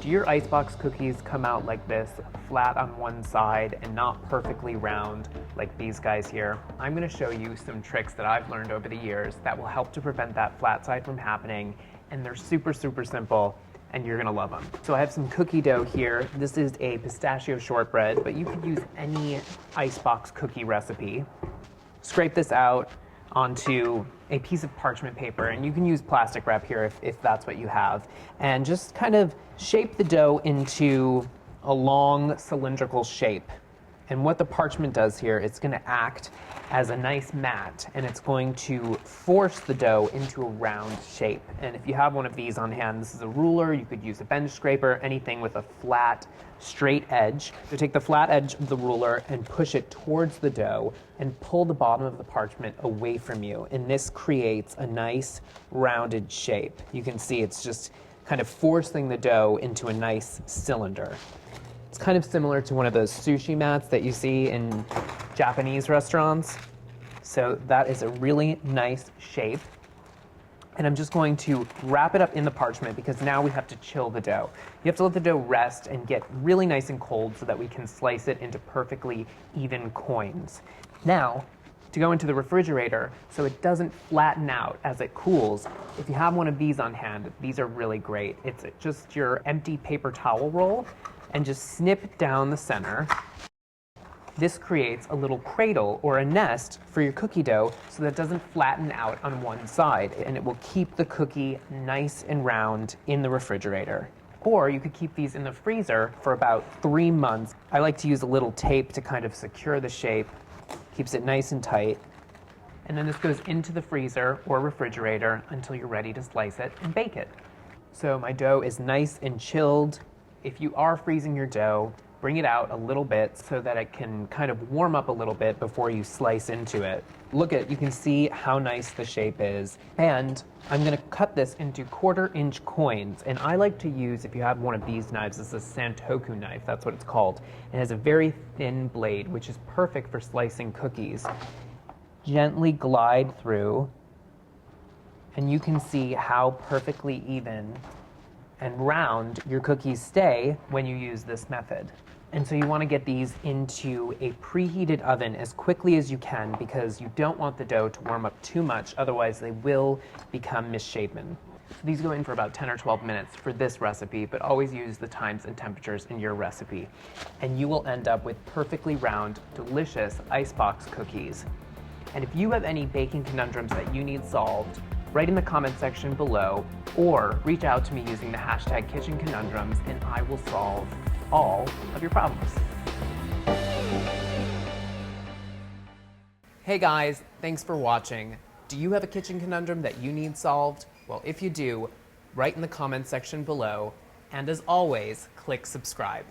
Do your icebox cookies come out like this, flat on one side and not perfectly round like these guys here? I'm going to show you some tricks that I've learned over the years that will help to prevent that flat side from happening, and they're super simple, and you're going to love them. So I have some cookie dough here. This is a pistachio shortbread, but you could use any icebox cookie recipe. Scrape this out onto a piece of parchment paper, and you can use plastic wrap here if that's what you have, and just kind of shape the dough into a long cylindrical shape. And what the parchment does here, it's going to act as a nice mat, and it's going to force the dough into a round shape. And if you have one of these on hand, this is a ruler, you could use a bench scraper, anything with a flat, straight edge. So take the flat edge of the ruler and push it towards the dough and pull the bottom of the parchment away from you. And this creates a nice rounded shape. You can see it's just kind of forcing the dough into a nice cylinder. It's kind of similar to one of those sushi mats that you see in Japanese restaurants. So that is a really nice shape. And I'm just going to wrap it up in the parchment because now we have to chill the dough. You have to let the dough rest and get really nice and cold so that we can slice it into perfectly even coins. Now, to go into the refrigerator so it doesn't flatten out as it cools, if you have one of these on hand, these are really great. It's just your empty paper towel roll, and just snip down the center. This creates a little cradle or a nest for your cookie dough so that it doesn't flatten out on one side, and it will keep the cookie nice and round in the refrigerator. Or you could keep these in the freezer for about 3 months. I like to use a little tape to kind of secure the shape, keeps it nice and tight. And then this goes into the freezer or refrigerator until you're ready to slice it and bake it. So my dough is nice and chilled. If you are freezing your dough, bring it out a little bit so that it can kind of warm up a little bit before you slice into it. You can see how nice the shape is. And I'm gonna cut this into 1/4-inch coins. And I like to use, if you have one of these knives, it's a Santoku knife, that's what it's called. It has a very thin blade, which is perfect for slicing cookies. Gently glide through, and you can see how perfectly even and round your cookies stay when you use this method. And so you want to get these into a preheated oven as quickly as you can because you don't want the dough to warm up too much, otherwise they will become misshapen. So these go in for about 10 or 12 minutes for this recipe, but always use the times and temperatures in your recipe. And you will end up with perfectly round, delicious icebox cookies. And if you have any baking conundrums that you need solved, write in the comment section below or reach out to me using the hashtag Kitchen Conundrums, and I will solve all of your problems. Hey guys, thanks for watching. Do you have a kitchen conundrum that you need solved? Well, if you do, write in the comment section below, and as always, click subscribe.